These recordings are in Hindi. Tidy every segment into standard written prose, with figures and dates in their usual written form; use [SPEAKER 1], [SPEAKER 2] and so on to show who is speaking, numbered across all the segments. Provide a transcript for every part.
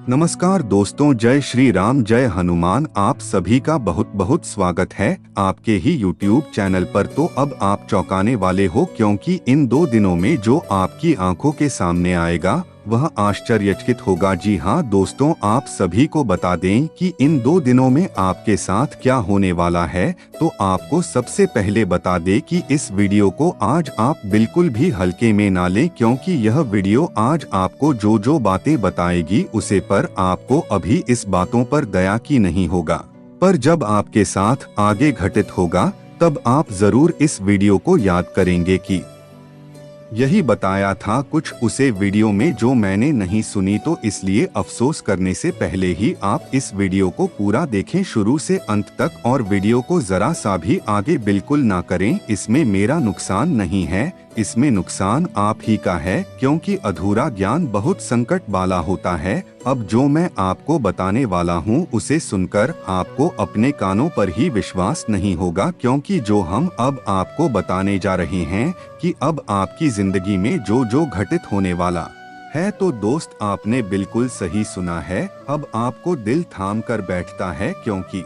[SPEAKER 1] नमस्कार दोस्तों, जय श्री राम, जय हनुमान। आप सभी का बहुत बहुत स्वागत है आपके ही YouTube चैनल पर। तो अब आप चौंकाने वाले हो, क्योंकि इन 2 दिनों में जो आपकी आंखों के सामने आएगा वह आश्चर्यचकित होगा। जी हाँ दोस्तों, आप सभी को बता दें कि इन 2 दिनों में आपके साथ क्या होने वाला है। तो आपको सबसे पहले बता दें कि इस वीडियो को आज आप बिल्कुल भी हल्के में ना लें, क्योंकि यह वीडियो आज आपको जो जो बातें बताएगी उसे पर आपको अभी इस बातों पर दया की नहीं होगा, पर जब आपके साथ आगे घटित होगा तब आप जरूर इस वीडियो को याद करेंगे कि यही बताया था कुछ उसे वीडियो में जो मैंने नहीं सुनी। तो इसलिए अफसोस करने से पहले ही आप इस वीडियो को पूरा देखें शुरू से अंत तक, और वीडियो को जरा सा भी आगे बिल्कुल ना करें। इसमें मेरा नुकसान नहीं है, इसमें नुकसान आप ही का है, क्योंकि अधूरा ज्ञान बहुत संकट वाला होता है। अब जो मैं आपको बताने वाला हूँ उसे सुनकर आपको अपने कानों पर ही विश्वास नहीं होगा, क्योंकि जो हम अब आपको बताने जा रहे हैं कि अब आपकी जिंदगी में जो जो घटित होने वाला है। तो दोस्त, आपने बिल्कुल सही सुना है। अब आपको दिल थाम कर बैठता है, क्योंकि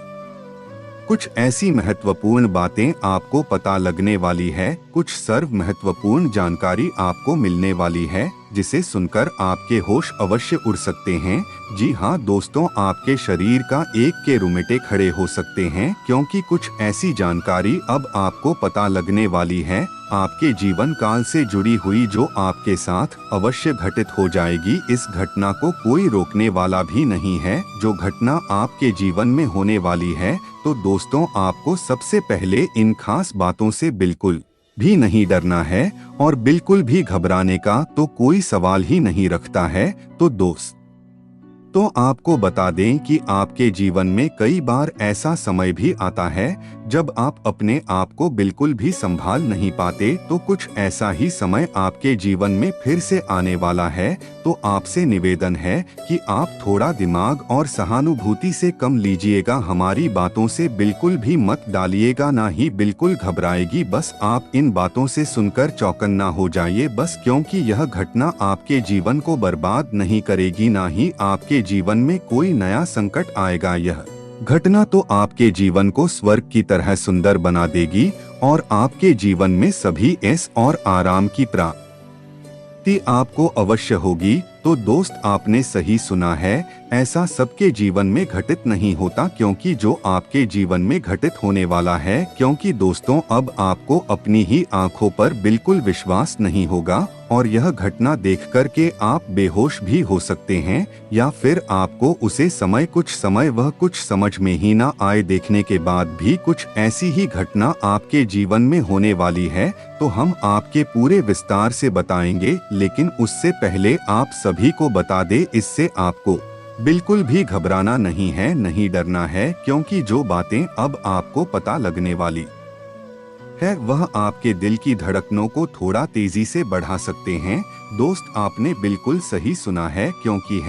[SPEAKER 1] कुछ ऐसी महत्वपूर्ण बातें आपको पता लगने वाली है, कुछ सर्व महत्वपूर्ण जानकारी आपको मिलने वाली है, जिसे सुनकर आपके होश अवश्य उड़ सकते हैं। जी हाँ दोस्तों, आपके शरीर का एक के रोंगटे खड़े हो सकते हैं, क्योंकि कुछ ऐसी जानकारी अब आपको पता लगने वाली है आपके जीवन काल से जुड़ी हुई, जो आपके साथ अवश्य घटित हो जाएगी। इस घटना को कोई रोकने वाला भी नहीं है, जो घटना आपके जीवन में होने वाली है। तो दोस्तों, आपको सबसे पहले इन खास बातों से बिल्कुल भी नहीं डरना है, और बिल्कुल भी घबराने का तो कोई सवाल ही नहीं रखता है। तो दोस्त, तो आपको बता दें कि आपके जीवन में कई बार ऐसा समय भी आता है जब आप अपने आप को बिल्कुल भी संभाल नहीं पाते। तो कुछ ऐसा ही समय आपके जीवन में फिर से आने वाला है। तो आपसे निवेदन है कि आप थोड़ा दिमाग और सहानुभूति से कम लीजिएगा, हमारी बातों से बिल्कुल भी मत डालिएगा, ना ही बिल्कुल घबराएगी। बस आप इन बातों से सुनकर चौकन्ना हो जाइए बस, क्योंकि यह घटना आपके जीवन को बर्बाद नहीं करेगी, ना ही आपके जीवन में कोई नया संकट आएगा। यह घटना तो आपके जीवन को स्वर्ग की तरह सुंदर बना देगी, और आपके जीवन में सभी ऐश और आराम की प्राप्ति आपको अवश्य होगी। तो दोस्त, आपने सही सुना है, ऐसा सबके जीवन में घटित नहीं होता, क्योंकि जो आपके जीवन में घटित होने वाला है, क्योंकि दोस्तों अब आपको अपनी ही आंखों पर बिल्कुल विश्वास नहीं होगा, और यह घटना देखकर के आप बेहोश भी हो सकते हैं, या फिर आपको उसे कुछ समय वह कुछ समझ में ही ना आए। देखने के बाद भी कुछ ऐसी ही घटना आपके जीवन में होने वाली है। तो हम आपके पूरे विस्तार से बताएंगे, लेकिन उससे पहले आप सभी को बता दे, इससे आपको बिल्कुल भी घबराना नहीं है, नहीं डरना है, क्योंकि जो बातें अब आपको पता लगने वाली है वह आपके दिल की धड़कनों को थोड़ा तेजी से बढ़ा सकते हैं। दोस्त, आपने बिल्कुल सही सुना है, क्योंकि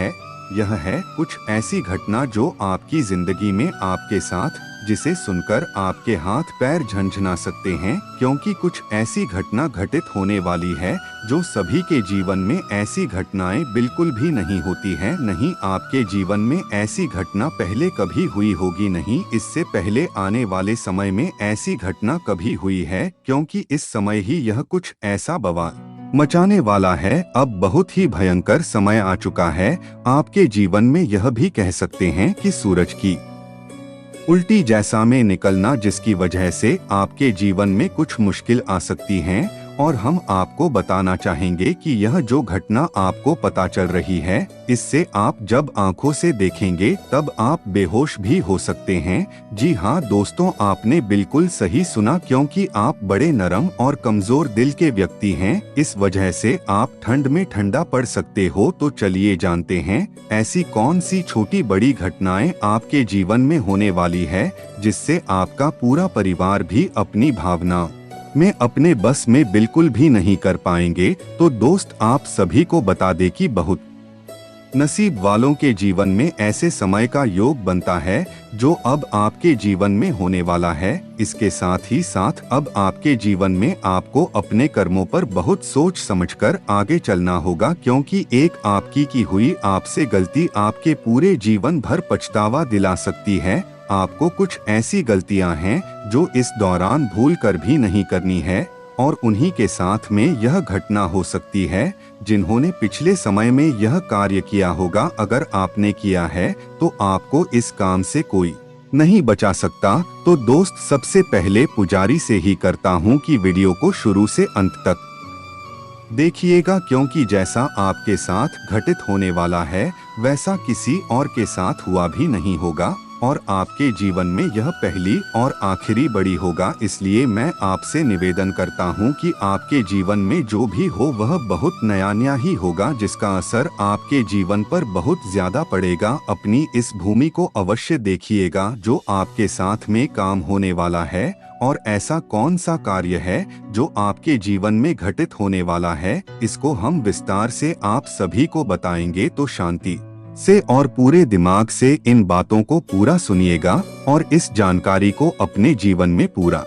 [SPEAKER 1] यह है कुछ ऐसी घटना जो आपकी जिंदगी में आपके साथ, जिसे सुनकर आपके हाथ पैर झंझना सकते हैं, क्योंकि कुछ ऐसी घटना घटित होने वाली है जो सभी के जीवन में ऐसी घटनाएं बिल्कुल भी नहीं होती हैं। नहीं, आपके जीवन में ऐसी घटना पहले कभी हुई होगी नहीं, इससे पहले आने वाले समय में ऐसी घटना कभी हुई है, क्योंकि इस समय ही यह कुछ ऐसा बवाल मचाने वाला है। अब बहुत ही भयंकर समय आ चुका है आपके जीवन में, यह भी कह सकते हैं कि सूरज की उल्टी जैसा में निकलना, जिसकी वजह से आपके जीवन में कुछ मुश्किल आ सकती हैं। और हम आपको बताना चाहेंगे कि यह जो घटना आपको पता चल रही है, इससे आप जब आंखों से देखेंगे तब आप बेहोश भी हो सकते हैं। जी हाँ दोस्तों, आपने बिल्कुल सही सुना, क्योंकि आप बड़े नरम और कमजोर दिल के व्यक्ति हैं, इस वजह से आप ठंड में ठंडा पड़ सकते हो। तो चलिए जानते हैं ऐसी कौन सी छोटी बड़ी घटनाएं आपके जीवन में होने वाली है, जिससे आपका पूरा परिवार भी अपनी भावना में अपने बस में बिल्कुल भी नहीं कर पाएंगे। तो दोस्त, आप सभी को बता दे कि बहुत नसीब वालों के जीवन में ऐसे समय का योग बनता है जो अब आपके जीवन में होने वाला है। इसके साथ ही साथ अब आपके जीवन में आपको अपने कर्मों पर बहुत सोच समझकर आगे चलना होगा, क्योंकि एक आपकी की हुई आपसे गलती आपके पूरे जीवन भर पछतावा दिला सकती है। आपको कुछ ऐसी गलतियां हैं जो इस दौरान भूल कर भी नहीं करनी है, और उन्हीं के साथ में यह घटना हो सकती है जिन्होंने पिछले समय में यह कार्य किया होगा। अगर आपने किया है तो आपको इस काम से कोई नहीं बचा सकता। तो दोस्त, सबसे पहले पुजारी से ही करता हूँ कि वीडियो को शुरू से अंत तक देखिएगा, क्योंकि जैसा आपके साथ घटित होने वाला है वैसा किसी और के साथ हुआ भी नहीं होगा, और आपके जीवन में यह पहली और आखिरी बड़ी होगा। इसलिए मैं आपसे निवेदन करता हूं कि आपके जीवन में जो भी हो वह बहुत नया ही होगा, जिसका असर आपके जीवन पर बहुत ज्यादा पड़ेगा। अपनी इस भूमि को अवश्य देखिएगा जो आपके साथ में काम होने वाला है, और ऐसा कौन सा कार्य है जो आपके जीवन में घटित होने वाला है, इसको हम विस्तार से आप सभी को बताएंगे। तो शांति से और पूरे दिमाग से इन बातों को पूरा सुनिएगा और इस जानकारी को अपने जीवन में पूरा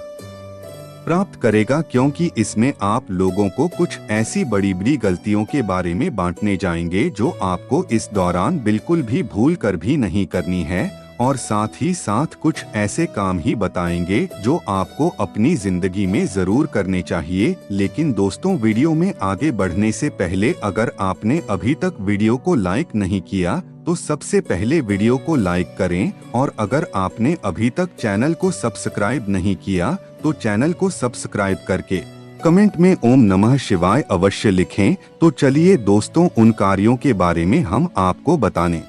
[SPEAKER 1] प्राप्त करेगा, क्योंकि इसमें आप लोगों को कुछ ऐसी बड़ी बड़ी गलतियों के बारे में बांटने जाएंगे जो आपको इस दौरान बिल्कुल भी भूल कर भी नहीं करनी है, और साथ ही साथ कुछ ऐसे काम ही बताएंगे जो आपको अपनी जिंदगी में जरूर करने चाहिए। लेकिन दोस्तों, वीडियो में आगे बढ़ने से पहले अगर आपने अभी तक वीडियो को लाइक नहीं किया तो सबसे पहले वीडियो को लाइक करें, और अगर आपने अभी तक चैनल को सब्सक्राइब नहीं किया तो चैनल को सब्सक्राइब करके कमेंट में ओम नमः शिवाय अवश्य लिखें। तो चलिए दोस्तों, उन कार्यों के बारे में हम आपको बताने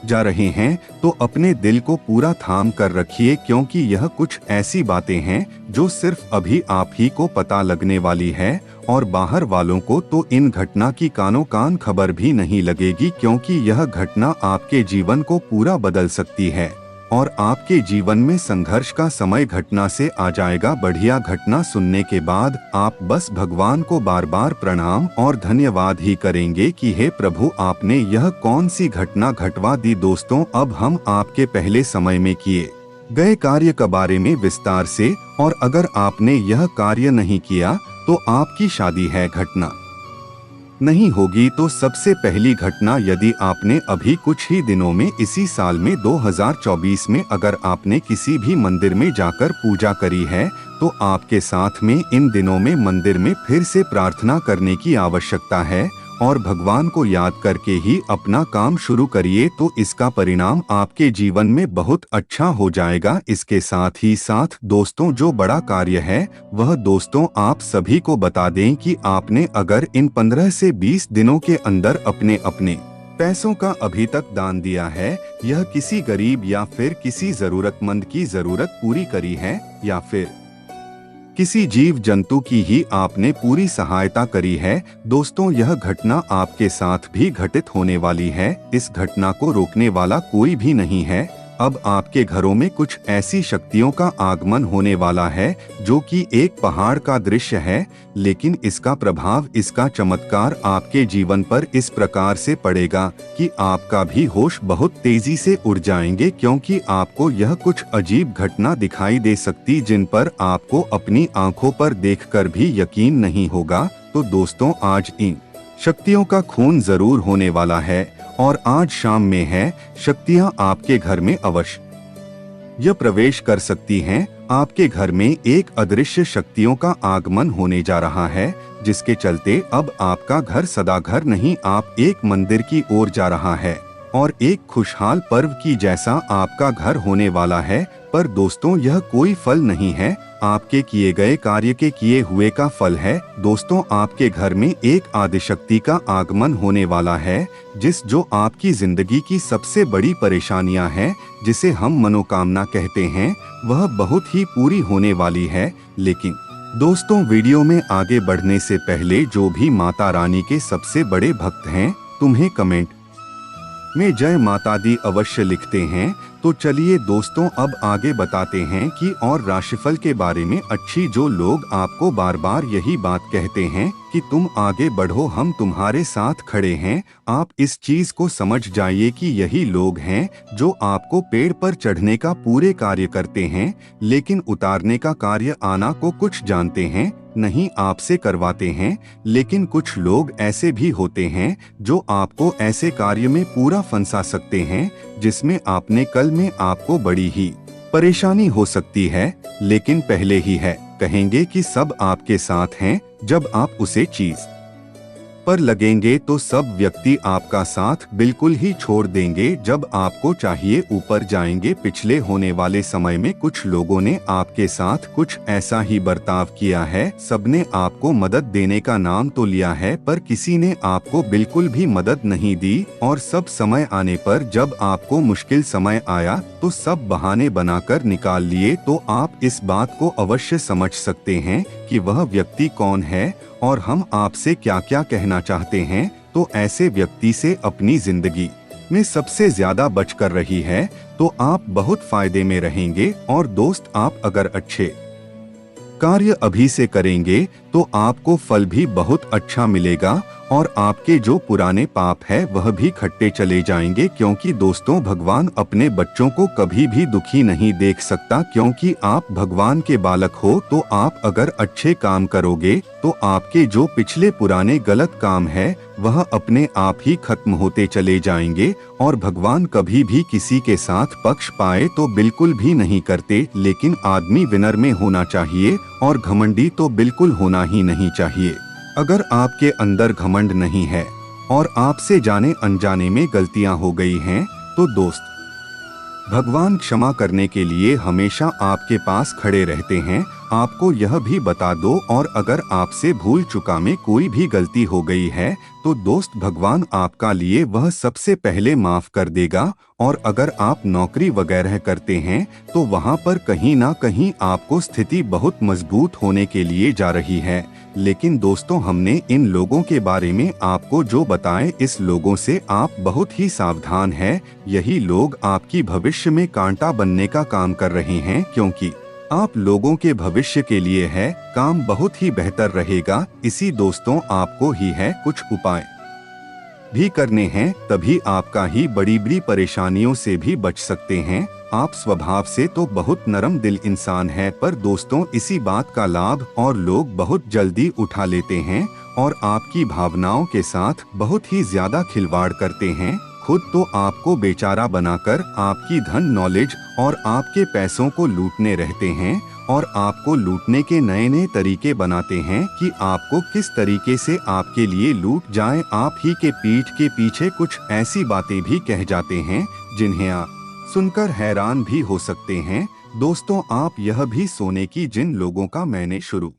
[SPEAKER 1] जा रहे हैं, तो अपने दिल को पूरा थाम कर रखिए, क्योंकि यह कुछ ऐसी बातें हैं जो सिर्फ अभी आप ही को पता लगने वाली है, और बाहर वालों को तो इन घटना की कानों कान खबर भी नहीं लगेगी, क्योंकि यह घटना आपके जीवन को पूरा बदल सकती है और आपके जीवन में संघर्ष का समय घटना से आ जाएगा। बढ़िया घटना सुनने के बाद आप बस भगवान को बार बार प्रणाम और धन्यवाद ही करेंगे कि हे प्रभु, आपने यह कौन सी घटना घटवा दी। दोस्तों, अब हम आपके पहले समय में किए गए कार्य के बारे में विस्तार से, और अगर आपने यह कार्य नहीं किया तो आपकी शादी है घटना नहीं होगी। तो सबसे पहली घटना, यदि आपने अभी कुछ ही दिनों में इसी साल में 2024 में अगर आपने किसी भी मंदिर में जाकर पूजा करी है तो आपके साथ में इन दिनों में मंदिर में फिर से प्रार्थना करने की आवश्यकता है, और भगवान को याद करके ही अपना काम शुरू करिए, तो इसका परिणाम आपके जीवन में बहुत अच्छा हो जाएगा। इसके साथ ही साथ दोस्तों, जो बड़ा कार्य है वह दोस्तों आप सभी को बता दें कि आपने अगर इन 15 से 20 दिनों के अंदर अपने पैसों का अभी तक दान दिया है, यह किसी गरीब या फिर किसी जरूरतमंद की जरूरत पूरी करी है, या फिर किसी जीव जंतु की ही आपने पूरी सहायता करी है, दोस्तों यह घटना आपके साथ भी घटित होने वाली है। इस घटना को रोकने वाला कोई भी नहीं है। अब आपके घरों में कुछ ऐसी शक्तियों का आगमन होने वाला है जो कि एक पहाड़ का दृश्य है, लेकिन इसका प्रभाव, इसका चमत्कार आपके जीवन पर इस प्रकार से पड़ेगा कि आपका भी होश बहुत तेजी से उड़ जाएंगे, क्योंकि आपको यह कुछ अजीब घटना दिखाई दे सकती जिन पर आपको अपनी आंखों पर देखकर भी यकीन नहीं होगा। तो दोस्तों, आज इन शक्तियों का खून जरूर होने वाला है, और आज शाम में है शक्तियां आपके घर में अवश्य यह प्रवेश कर सकती हैं। आपके घर में एक अदृश्य शक्तियों का आगमन होने जा रहा है, जिसके चलते अब आपका घर सदा घर नहीं, आप एक मंदिर की ओर जा रहा है, और एक खुशहाल पर्व की जैसा आपका घर होने वाला है। पर दोस्तों, यह कोई फल नहीं है, आपके किए गए कार्य के किए हुए का फल है। दोस्तों, आपके घर में एक आदिशक्ति का आगमन होने वाला है, जो आपकी जिंदगी की सबसे बड़ी परेशानियां हैं, जिसे हम मनोकामना कहते हैं, वह बहुत ही पूरी होने वाली है। लेकिन दोस्तों, वीडियो में आगे बढ़ने से पहले जो भी माता रानी के सबसे बड़े भक्त हैं, तुम्हें कमेंट में जय माता दी अवश्य लिखते हैं। तो चलिए दोस्तों अब आगे बताते हैं कि और राशिफल के बारे में। अच्छी जो लोग आपको बार बार यही बात कहते हैं कि तुम आगे बढ़ो, हम तुम्हारे साथ खड़े हैं, आप इस चीज को समझ जाइए कि यही लोग हैं जो आपको पेड़ पर चढ़ने का पूरे कार्य करते हैं, लेकिन उतारने का कार्य आना को कुछ जानते हैं नहीं आपसे करवाते हैं। लेकिन कुछ लोग ऐसे भी होते हैं जो आपको ऐसे कार्य में पूरा फंसा सकते हैं जिसमें आपने कल में आपको बड़ी ही परेशानी हो सकती है, लेकिन पहले ही है कहेंगे कि सब आपके साथ हैं। जब आप उसे चीज पर लगेंगे तो सब व्यक्ति आपका साथ बिल्कुल ही छोड़ देंगे। जब आपको चाहिए ऊपर जाएंगे। पिछले होने वाले समय में कुछ लोगों ने आपके साथ कुछ ऐसा ही बर्ताव किया है। सबने आपको मदद देने का नाम तो लिया है पर किसी ने आपको बिल्कुल भी मदद नहीं दी, और सब समय आने पर जब आपको मुश्किल समय आया तो सब बहाने बनाकर निकाल लिए। तो आप इस बात को अवश्य समझ सकते हैं कि वह व्यक्ति कौन है और हम आपसे क्या क्या कहना चाहते हैं। तो ऐसे व्यक्ति से अपनी जिंदगी में सबसे ज्यादा बचकर रही है तो आप बहुत फायदे में रहेंगे। और दोस्त आप अगर अच्छे कार्य अभी से करेंगे तो आपको फल भी बहुत अच्छा मिलेगा, और आपके जो पुराने पाप है वह भी खट्टे चले जाएंगे। क्योंकि दोस्तों भगवान अपने बच्चों को कभी भी दुखी नहीं देख सकता, क्योंकि आप भगवान के बालक हो। तो आप अगर अच्छे काम करोगे तो आपके जो पिछले पुराने गलत काम है वह अपने आप ही खत्म होते चले जाएंगे। और भगवान कभी भी किसी के साथ पक्ष पाए तो बिल्कुल भी नहीं करते, लेकिन आदमी विनम्र होना चाहिए और घमंडी तो बिल्कुल होना ही नहीं चाहिए। अगर आपके अंदर घमंड नहीं है और आपसे जाने अनजाने में गलतियां हो गई हैं तो दोस्त भगवान क्षमा करने के लिए हमेशा आपके पास खड़े रहते हैं। आपको यह भी बता दो, और अगर आपसे भूल चुका में कोई भी गलती हो गई है तो दोस्त भगवान आपका लिए वह सबसे पहले माफ कर देगा। और अगर आप नौकरी वगैरह करते हैं तो वहां पर कहीं ना कहीं आपको स्थिति बहुत मजबूत होने के लिए जा रही है। लेकिन दोस्तों हमने इन लोगों के बारे में आपको जो बताए, इस लोगों से आप बहुत ही सावधान हैं। यही लोग आपकी भविष्य में कांटा बनने का काम कर रहे हैं, क्योंकि आप लोगों के भविष्य के लिए है काम बहुत ही बेहतर रहेगा। इसी दोस्तों आपको ही है कुछ उपाय भी करने हैं, तभी आपका ही बड़ी बड़ी परेशानियों से भी बच सकते हैं। आप स्वभाव से तो बहुत नरम दिल इंसान है, पर दोस्तों इसी बात का लाभ और लोग बहुत जल्दी उठा लेते हैं और आपकी भावनाओं के साथ बहुत ही ज्यादा खिलवाड़ करते हैं। खुद तो आपको बेचारा बनाकर आपकी धन नॉलेज और आपके पैसों को लूटने रहते हैं, और आपको लूटने के नए नए तरीके बनाते हैं कि आपको किस तरीके से आपके लिए लूट जाएं। आप ही के पीठ के पीछे कुछ ऐसी बातें भी कह जाते हैं जिन्हें आप सुनकर हैरान भी हो सकते हैं। दोस्तों आप यह भी सोने की जिन लोगों का मैंने शुरू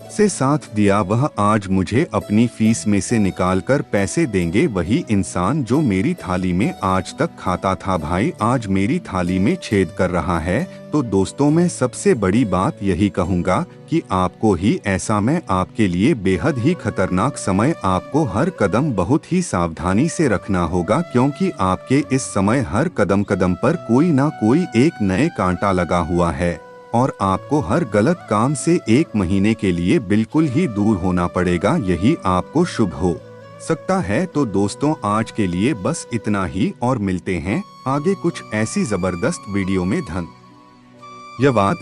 [SPEAKER 1] से साथ दिया वह आज मुझे अपनी फीस में से निकालकर पैसे देंगे। वही इंसान जो मेरी थाली में आज तक खाता था भाई आज मेरी थाली में छेद कर रहा है। तो दोस्तों मैं सबसे बड़ी बात यही कहूँगा कि आपको ही ऐसा मैं आपके लिए बेहद ही खतरनाक समय आपको हर कदम बहुत ही सावधानी से रखना होगा, क्योंकि आपके इस समय हर कदम कदम पर कोई ना कोई एक नए कांटा लगा हुआ है, और आपको हर गलत काम से 1 महीने के लिए बिल्कुल ही दूर होना पड़ेगा। यही आपको शुभ हो सकता है। तो दोस्तों आज के लिए बस इतना ही, और मिलते हैं आगे कुछ ऐसी जबरदस्त वीडियो में। धन्यवाद।